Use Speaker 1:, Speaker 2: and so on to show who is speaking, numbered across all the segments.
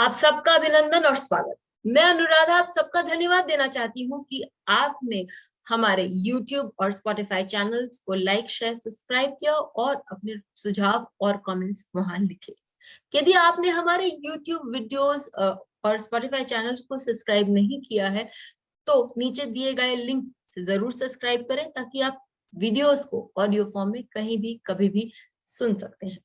Speaker 1: आप सबका अभिनंदन और स्वागत। मैं अनुराधा आप सबका धन्यवाद देना चाहती हूँ कि आपने हमारे YouTube और Spotify चैनल्स को लाइक, शेयर, सब्सक्राइब किया और अपने सुझाव और कमेंट्स वहां लिखे। यदि आपने हमारे YouTube वीडियोस और Spotify चैनल्स को सब्सक्राइब नहीं किया है तो नीचे दिए गए लिंक से जरूर सब्सक्राइब करें ताकि आप वीडियोस को ऑडियो फॉर्म में कहीं भी कभी भी सुन सकते हैं।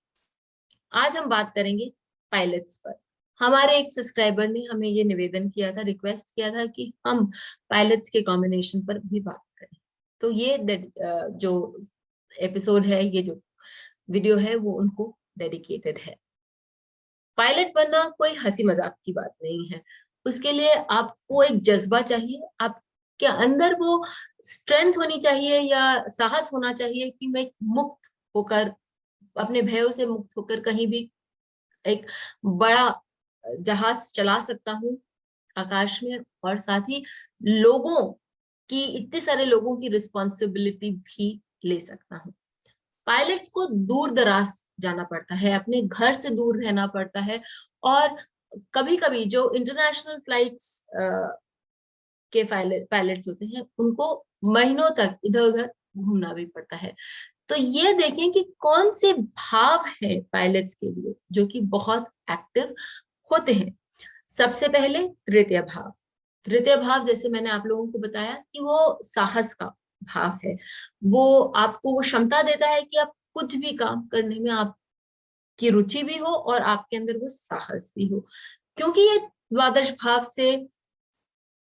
Speaker 1: आज हम बात करेंगे पायलट्स पर। हमारे एक सब्सक्राइबर ने हमें ये निवेदन किया था, रिक्वेस्ट किया था कि हम पायलट्स के कॉम्बिनेशन पर भी बात करें। तो ये जो एपिसोड है, ये जो वीडियो है वो उनको डेडिकेटेड है। पायलट बनना कोई हंसी मजाक की बात नहीं है। उसके लिए आपको एक जज्बा चाहिए, आपके अंदर वो स्ट्रेंथ होनी चाहिए या साहस होना चाहिए कि मैं मुक्त होकर, अपने भयों से मुक्त होकर कहीं भी एक बड़ा जहाज चला सकता हूँ आकाश में, और साथ ही लोगों की, इतने सारे लोगों की रिस्पॉन्सिबिलिटी भी ले सकता हूँ। पायलट्स को दूर दराज जाना पड़ता है, अपने घर से दूर रहना पड़ता है, और कभी कभी जो इंटरनेशनल फ्लाइट्स के पायलट्स होते हैं उनको महीनों तक इधर उधर घूमना भी पड़ता है। तो ये देखें कि कौन से भाव है पायलट्स के लिए जो कि बहुत एक्टिव होते हैं। सबसे पहले तृतीय भाव। तृतीय भाव, जैसे मैंने आप लोगों को बताया कि वो साहस का भाव है। वो आपको वो क्षमता देता है कि आप कुछ भी काम करने में आपकी रुचि भी हो और आपके अंदर वो साहस भी हो। क्योंकि ये द्वादश भाव से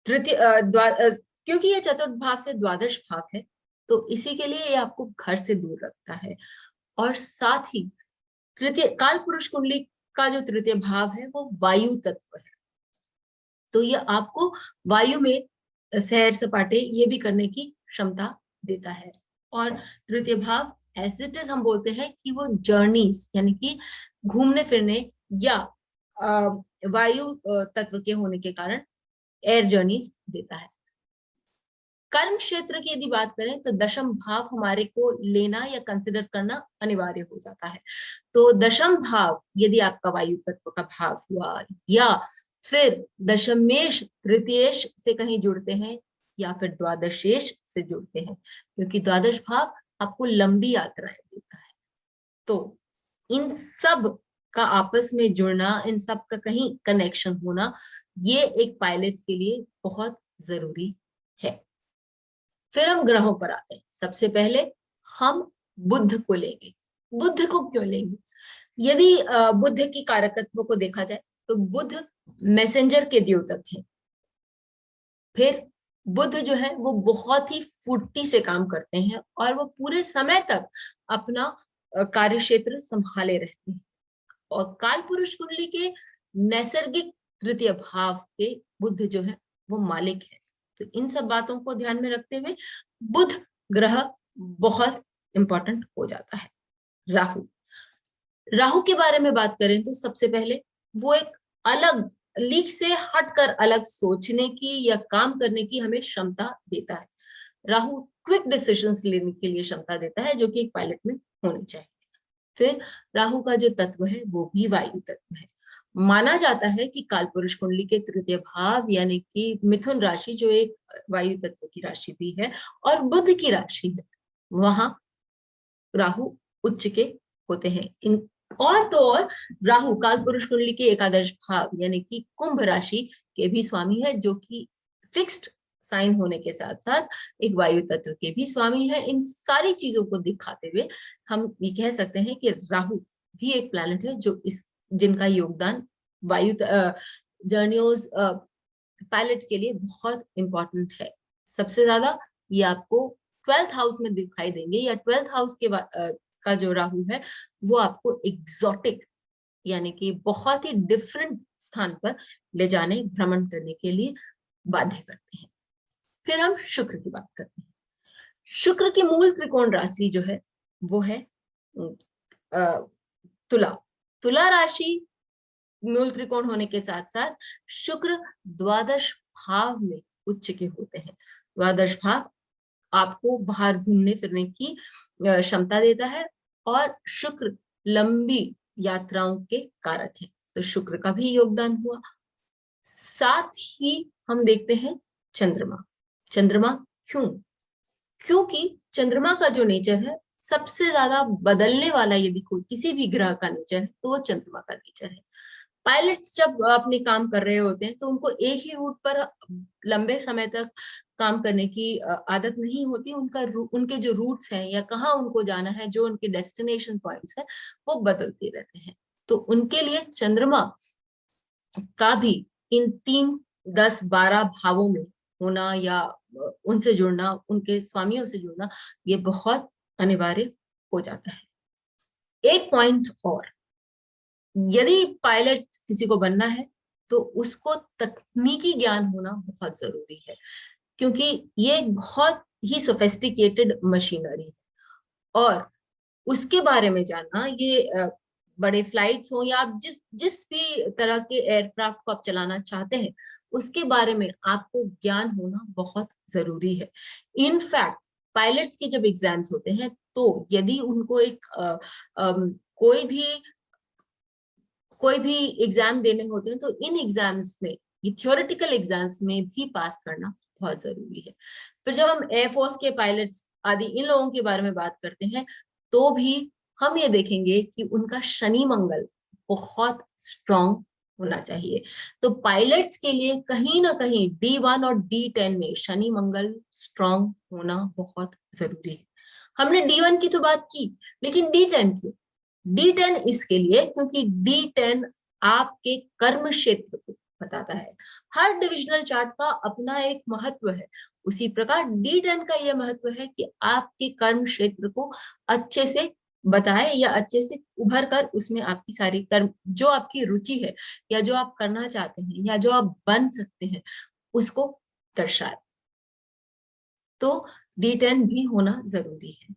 Speaker 1: क्योंकि ये चतुर्थ भाव से द्वादश भाव है, तो इसी के लिए ये आपको घर से दूर रखता है। और साथ ही तृतीय काल पुरुष कुंडली का जो तृतीय भाव है वो वायु तत्व है, तो ये आपको वायु में सैर सपाटे ये भी करने की क्षमता देता है। और तृतीय भाव एज इट इज हम बोलते हैं कि वो जर्नीज यानी कि घूमने फिरने या वायु तत्व के होने के कारण एयर जर्नीज देता है। कर्म क्षेत्र की यदि बात करें तो दशम भाव हमारे को लेना या कंसिडर करना अनिवार्य हो जाता है। तो दशम भाव यदि आपका वायु तत्व का भाव हुआ, या फिर दशमेश तृतीयेश से कहीं जुड़ते हैं, या फिर द्वादशेश से जुड़ते हैं, क्योंकि द्वादश भाव आपको लंबी यात्राएं देता है। तो इन सब का आपस में जुड़ना, इन सब का कहीं कनेक्शन होना, ये एक पायलट के लिए बहुत जरूरी है। फिर हम ग्रहों पर आते हैं। सबसे पहले हम बुध को लेंगे। बुध को क्यों लेंगे? यदि बुध की कारकत्व को देखा जाए तो बुध मैसेंजर के द्योतक है। फिर बुध जो है वो बहुत ही फुर्ती से काम करते हैं और वो पूरे समय तक अपना कार्य क्षेत्र संभाले रहते हैं। और काल पुरुष कुंडली के नैसर्गिक तृतीय भाव के बुध जो है वो मालिक है। तो इन सब बातों को ध्यान में रखते हुए बुध ग्रह बहुत इंपॉर्टेंट हो जाता है। राहु। राहु के बारे में बात करें तो सबसे पहले वो एक अलग लीक से हटकर अलग सोचने की या काम करने की हमें क्षमता देता है। राहु क्विक डिसीजंस लेने के लिए क्षमता देता है, जो कि एक पायलट में होनी चाहिए। फिर राहु का जो तत्व है वो भी वायु तत्व है। माना जाता है कि कालपुरुष कुंडली के तृतीय भाव यानी कि मिथुन राशि, जो एक वायु तत्व की राशि भी है और बुध की राशि है, वहां राहु उच्च के होते हैं। इन और तो और राहु कालपुरुष कुंडली के एकादश भाव यानी कि कुंभ राशि के भी स्वामी है, जो कि फिक्स्ड साइन होने के साथ साथ एक वायु तत्व के भी स्वामी है। इन सारी चीजों को दिखाते हुए हम ये कह सकते हैं कि राहु भी एक प्लैनेट है जो जिनका योगदान वायु जर्नियोज पायलट के लिए बहुत इंपॉर्टेंट है। सबसे ज्यादा ये आपको 12th हाउस में दिखाई देंगे, या 12th हाउस के का जो राहु है वो आपको एग्जॉटिक यानी कि बहुत ही डिफरेंट स्थान पर ले जाने, भ्रमण करने के लिए बाध्य करते हैं। फिर हम शुक्र की बात करते हैं। शुक्र की मूल त्रिकोण राशि जो है वो है तुला। तुला राशि मूल त्रिकोण होने के साथ साथ शुक्र द्वादश भाव में उच्च के होते हैं। द्वादश भाव आपको बाहर घूमने फिरने की क्षमता देता है और शुक्र लंबी यात्राओं के कारक है। तो शुक्र का भी योगदान हुआ। साथ ही हम देखते हैं चंद्रमा। चंद्रमा क्यों? क्योंकि चंद्रमा का जो नेचर है, सबसे ज्यादा बदलने वाला यदि कोई किसी भी ग्रह का नेचर है तो वो चंद्रमा का नेचर है। पायलट्स जब अपने काम कर रहे होते हैं तो उनको एक ही रूट पर लंबे समय तक काम करने की आदत नहीं होती। उनके जो रूट्स हैं या कहाँ उनको जाना है, जो उनके डेस्टिनेशन पॉइंट्स है, वो बदलते रहते हैं। तो उनके लिए चंद्रमा का भी इन 3, 10, 12 भावों में होना या उनसे जुड़ना, उनके स्वामियों से जुड़ना, ये बहुत अनिवार्य हो जाता है। एक पॉइंट और, यदि पायलट किसी को बनना है तो उसको तकनीकी ज्ञान होना बहुत जरूरी है, क्योंकि ये एक बहुत ही सोफिस्टिकेटेड मशीनरी है। और उसके बारे में जानना, ये बड़े फ्लाइट्स हो या आप जिस जिस भी तरह के एयरक्राफ्ट को आप चलाना चाहते हैं, उसके बारे में आपको ज्ञान होना बहुत जरूरी है। इनफैक्ट पायलट्स के जब एग्जाम्स होते हैं तो यदि उनको एक कोई भी एग्जाम देने होते हैं तो इन एग्जाम्स में, ये थियोरेटिकल एग्जाम्स में भी पास करना बहुत जरूरी है। फिर जब हम एयरफोर्स के पायलट्स आदि इन लोगों के बारे में बात करते हैं तो भी हम ये देखेंगे कि उनका शनि मंगल बहुत स्ट्रांग होना चाहिए। तो पायलट्स के लिए कहीं ना कहीं D1 और D10 में शनि मंगल स्ट्रांग होना बहुत जरूरी है। हमने D1 की तो बात की, लेकिन D10 की? D10 इसके लिए क्योंकि D10 आपके कर्म क्षेत्र को बताता है। हर डिविजनल चार्ट का अपना एक महत्व है। उसी प्रकार D10 का यह महत्व है कि आपके कर्म क्षेत्र को अच्छे से बताए या अच्छे से उभर कर उसमें आपकी सारी कर्म, जो आपकी रुचि है या जो आप करना चाहते हैं या जो आप बन सकते हैं, उसको दर्शाए। तो D10 भी होना जरूरी है।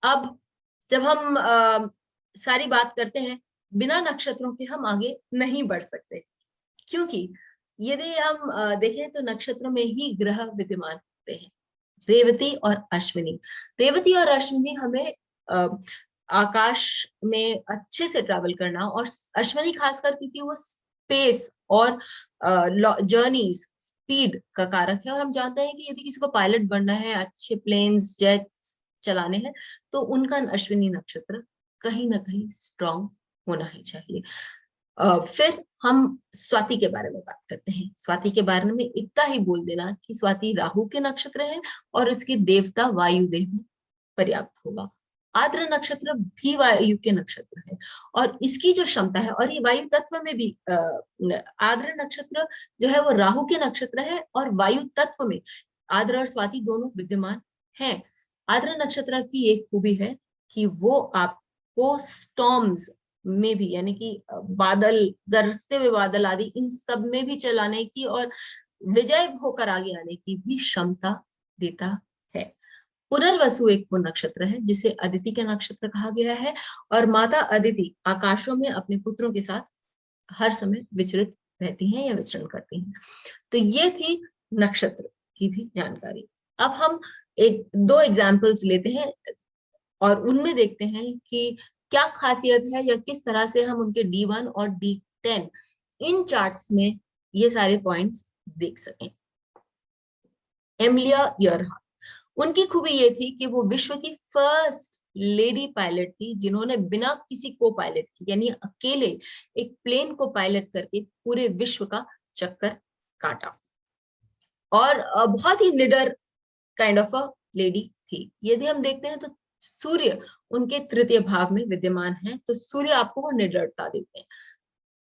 Speaker 1: अब जब हम सारी बात करते हैं, बिना नक्षत्रों के हम आगे नहीं बढ़ सकते, क्योंकि यदि हम देखें तो नक्षत्र में ही ग्रह विद्यमान होते हैं, रेवती और अश्विनी। रेवती और अश्विनी हमें आकाश में अच्छे से ट्रैवल करना, और अश्विनी खासकर क्योंकि वो स्पेस और जर्नीज, स्पीड का कारक है। और हम जानते हैं कि यदि किसी को पायलट बनना है, अच्छे प्लेन्स जेट चलाने हैं, तो उनका अश्विनी नक्षत्र कहीं ना कहीं स्ट्रांग होना ही चाहिए। फिर हम स्वाति के बारे में बात करते हैं। स्वाति के बारे में इतना ही बोल देना कि स्वाति राहु के नक्षत्र है और उसके देवता वायुदेव में पर्याप्त होगा। आद्र नक्षत्र भी वायु के नक्षत्र है और इसकी जो क्षमता है, और ये वायु तत्व में भी आद्र नक्षत्र जो है वो राहु के नक्षत्र है और वायु तत्व में आद्र और स्वाति दोनों विद्यमान हैं। आद्र नक्षत्र की एक खूबी है कि वो आपको स्टॉर्म्स में भी, यानी कि बादल, गरजते हुए बादल आदि, इन सब में भी चलाने की और विजय होकर आगे आने की भी क्षमता देता है। पुनर्वसु एक पूर्ण नक्षत्र है जिसे अदिति का नक्षत्र कहा गया है, और माता अदिति आकाशों में अपने पुत्रों के साथ हर समय विचरित रहती हैं या विचरण करती हैं। तो ये थी नक्षत्र की भी जानकारी। अब हम एक दो एग्जाम्पल्स लेते हैं और उनमें देखते हैं कि क्या खासियत है या किस तरह से हम उनके D1 और D10 इन चार्ट्स में ये सारे पॉइंट्स देख सकें। एमिलिया इयरहार्ट, उनकी खूबी ये थी कि वो विश्व की फर्स्ट लेडी पायलट थी जिन्होंने बिना किसी को पायलट की, यानी अकेले एक प्लेन को पायलट करके पूरे विश्व का चक्कर काटा। और बहुत ही निडर काइंड ऑफ अ लेडी थी। यदि हम देखते हैं तो सूर्य उनके तृतीय भाव में विद्यमान है, तो सूर्य आपको वो निडरता देते हैं।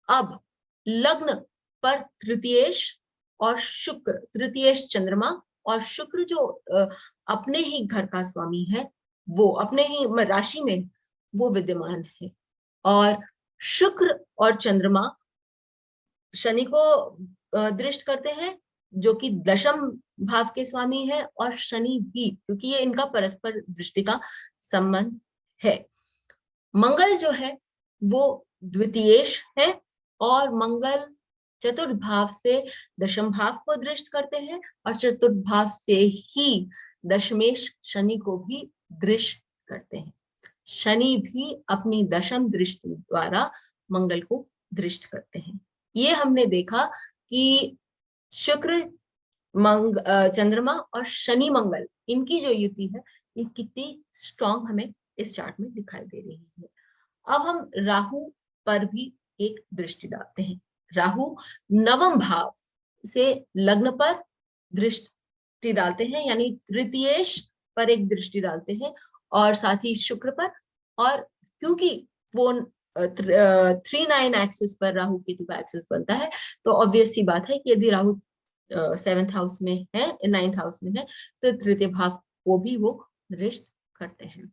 Speaker 1: अब लग्न पर तृतीयेश और शुक्र, तृतीयेश चंद्रमा और शुक्र जो अपने ही घर का स्वामी है, वो अपने ही राशि में वो विद्यमान है। और शुक्र और चंद्रमा शनि को दृष्ट करते हैं, जो कि दशम भाव के स्वामी है, और शनि भी, क्योंकि ये इनका परस्पर दृष्टि का संबंध है। मंगल जो है वो द्वितीयेश है, और मंगल चतुर्थ भाव से दशम भाव को दृष्ट करते हैं, और चतुर्थ भाव से ही दशमेश शनि को भी दृष्ट करते हैं। शनि भी अपनी दशम दृष्टि द्वारा मंगल को दृष्ट करते हैं। ये हमने देखा कि शुक्र, चंद्रमा और शनि मंगल, इनकी जो युति है ये कितनी स्ट्रांग हमें इस चार्ट में दिखाई दे रही है। अब हम राहु पर भी एक दृष्टि डालते हैं। राहु नवम भाव से लग्न पर दृष्टि डालते हैं, यानी तृतीयेश पर एक दृष्टि डालते हैं, और साथ ही शुक्र पर। और क्योंकि वो 3-9 एक्सिस पर राहु केतु का एक्सिस बनता है, तो ऑब्वियस सी बात है कि यदि राहु 7th हाउस में है, 9th हाउस में है, तो तृतीय भाव को भी वो दृष्ट करते हैं।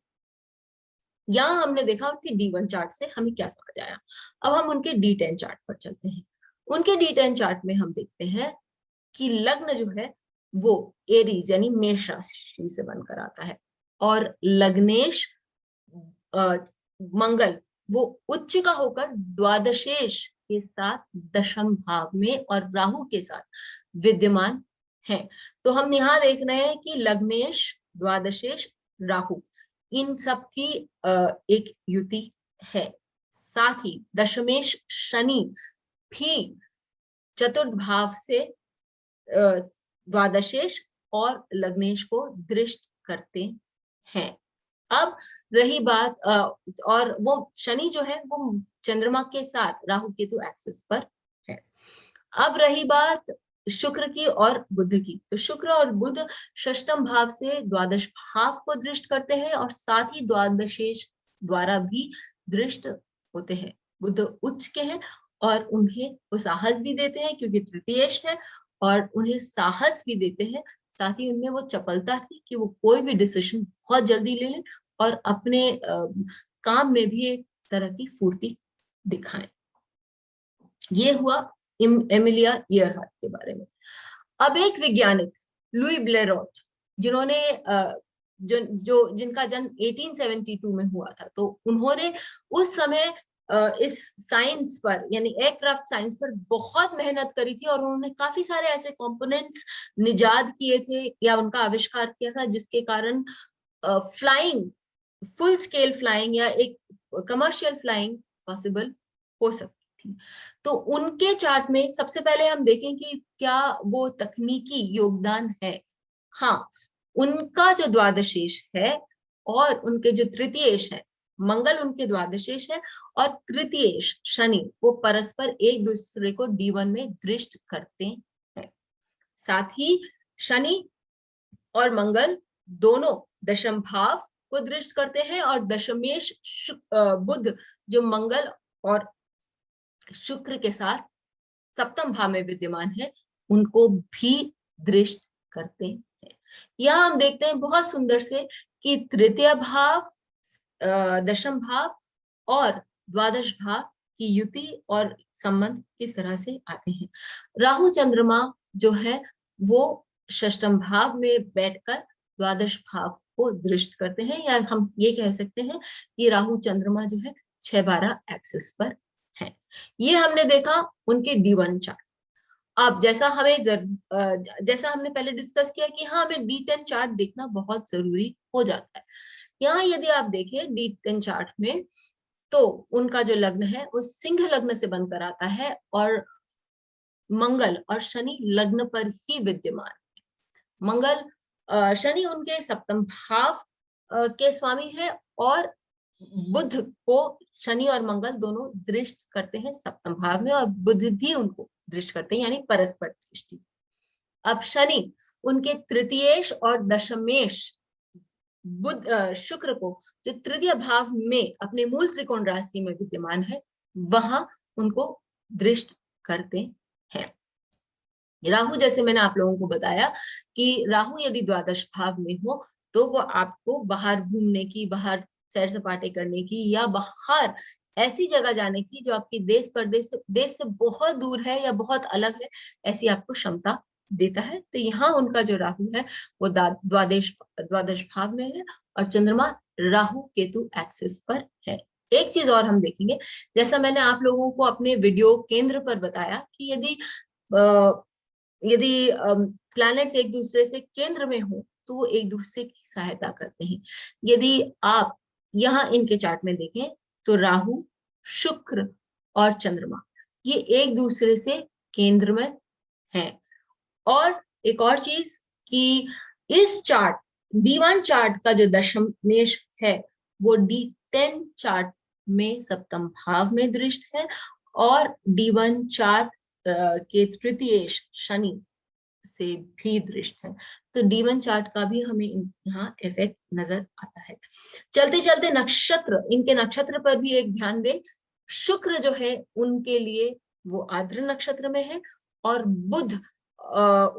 Speaker 1: यहाँ हमने देखा उनके D1 चार्ट से हमें क्या समझ आया। अब हम उनके D10 चार्ट पर चलते हैं। उनके D10 चार्ट में हम देखते हैं कि लग्न जो है वो एरीज यानी मेष राशि से बनकर आता है, और लग्नेश मंगल वो उच्च का होकर द्वादशेश के साथ दशम भाव में और राहु के साथ विद्यमान है। तो हम यहाँ देख रहे हैं कि लग्नेश, द्वादशेश, राहु, इन सब की एक युति है। साथ ही दशमेश शनि भी चतुर्थ भाव से द्वादशेश और लग्नेश को दृष्ट करते हैं। अब रही बात और वो शनि जो है वो चंद्रमा के साथ राहु केतु एक्सिस पर है। अब रही बात शुक्र की और बुध की, तो शुक्र और बुध षष्टम भाव से द्वादश भाव को दृष्ट करते हैं और साथ ही द्वादशेश द्वारा भी दृष्ट होते हैं। बुध उच्च के हैं और उन्हें वो साहस भी देते हैं क्योंकि तृतीयेश है, और उन्हें साहस भी देते हैं। साथ ही उनमें वो चपलता थी कि वो कोई भी डिसीजन बहुत जल्दी ले लें और अपने काम में भी एक तरह की फुर्ती दिखाएं। ये हुआ एमिलिया इयरहार्ट के बारे में। अब एक वैज्ञानिक लुई ब्लेरोट, जिन्होंने जिनका जन्म 1872 में हुआ था, तो उन्होंने उस समय इस साइंस पर यानी एयरक्राफ्ट साइंस पर बहुत मेहनत करी थी, और उन्होंने काफी सारे ऐसे कंपोनेंट्स निजात किए थे या उनका आविष्कार किया था जिसके कारण फ्लाइंग, फुल स्केल फ्लाइंग या एक कमर्शियल फ्लाइंग पॉसिबल हो सकती थी। तो उनके चार्ट में सबसे पहले हम देखें कि क्या वो तकनीकी योगदान है। हाँ, उनका जो द्वादशेश है और उनके जो तृतीयेश है, मंगल उनके द्वादशेश है और तृतीयेश शनि, वो परस्पर एक दूसरे को D1 में दृष्ट करते हैं। साथ ही शनि और मंगल दोनों दशम भाव को दृष्ट करते हैं, और दशमेश बुध जो मंगल और शुक्र के साथ सप्तम भाव में विद्यमान है, उनको भी दृष्ट करते हैं। यहाँ हम देखते हैं बहुत सुंदर से कि तृतीय भाव, दशम भाव और द्वादश भाव की युति और संबंध किस तरह से आते हैं। राहु चंद्रमा जो है वो षष्टम भाव में बैठकर द्वादश भाव को दृष्ट करते हैं, या हम ये कह सकते हैं कि राहु चंद्रमा जो है 6-12 एक्सिस पर है। ये हमने देखा उनके D1 चार्ट। अब जैसा हमने पहले डिस्कस किया कि हाँ, हमें D10 चार्ट देखना बहुत जरूरी हो जाता है। यहाँ यदि आप देखें D10 चार्ट में, तो उनका जो लग्न है वो सिंह लग्न से बनकर आता है, और मंगल और शनि लग्न पर ही विद्यमान है। मंगल, शनि उनके सप्तम भाव के स्वामी है, और बुध को शनि और मंगल दोनों दृष्ट करते हैं सप्तम भाव में, और बुध भी उनको दृष्ट करते हैं, यानी परस्पर दृष्टि। अब शनि उनके तृतीयेश और दशमेश बुध, शुक्र को जो तृतीय भाव में अपने मूल त्रिकोण राशि में विद्यमान है, वहां उनको दृष्ट करते हैं। राहु, जैसे मैंने आप लोगों को बताया कि राहु यदि द्वादश भाव में हो तो वो आपको बाहर घूमने की, बाहर सैर सपाटे करने की, या बाहर ऐसी जगह जाने की जो आपकी देश से बहुत दूर है या बहुत अलग है, ऐसी आपको क्षमता देता है। तो यहाँ उनका जो राहु है वो द्वादश भाव में है, और चंद्रमा राहु केतु एक्सिस पर है। एक चीज और हम देखेंगे, जैसा मैंने आप लोगों को अपने वीडियो केंद्र पर बताया कि यदि प्लैनेट्स एक दूसरे से केंद्र में हो तो वो एक दूसरे की सहायता करते हैं। यदि आप यहाँ इनके चार्ट में देखें तो राहु, शुक्र और चंद्रमा, ये एक दूसरे से केंद्र में हैं। और एक और चीज कि इस चार्ट D1 चार्ट का जो दशमेश है वो D10 चार्ट में सप्तम भाव में दृष्ट है, और D1 चार्ट के तृतीयेश शनि से भी दृष्ट है। तो D1 चार्ट का भी हमें यहाँ इफेक्ट नजर आता है। चलते चलते नक्षत्र, इनके नक्षत्र पर भी एक ध्यान दें। शुक्र जो है उनके लिए वो आर्द्र नक्षत्र में है, और बुध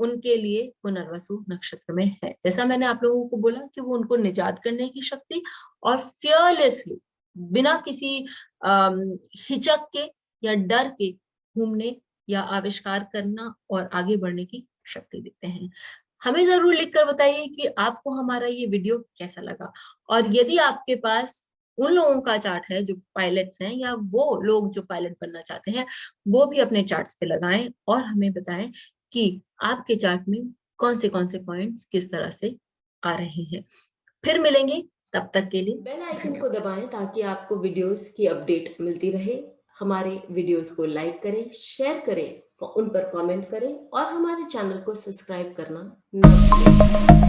Speaker 1: उनके लिए पुनर्वसु नक्षत्र में है। जैसा मैंने आप लोगों को बोला कि वो उनको निजात करने की शक्ति और फियरलेसली, बिना किसी हिचक के या डर के घूमने या आविष्कार करना और आगे बढ़ने की शक्ति देते हैं। हमें जरूर लिखकर बताइए कि आपको हमारा ये वीडियो कैसा लगा, और यदि आपके पास उन लोगों का चार्ट है जो पायलट्स हैं, या वो लोग जो पायलट बनना चाहते हैं, वो भी अपने चार्ट्स पे लगाएं और हमें बताएं कि आपके चार्ट में कौन से पॉइंट्स किस तरह से आ रहे हैं। फिर मिलेंगे, तब तक के लिए बेल आइकन को दबाएं ताकि आपको वीडियोस की अपडेट मिलती रहे। हमारे वीडियोस को लाइक करें, शेयर करें, उन पर कमेंट करें और हमारे चैनल को सब्सक्राइब करना न भूलें।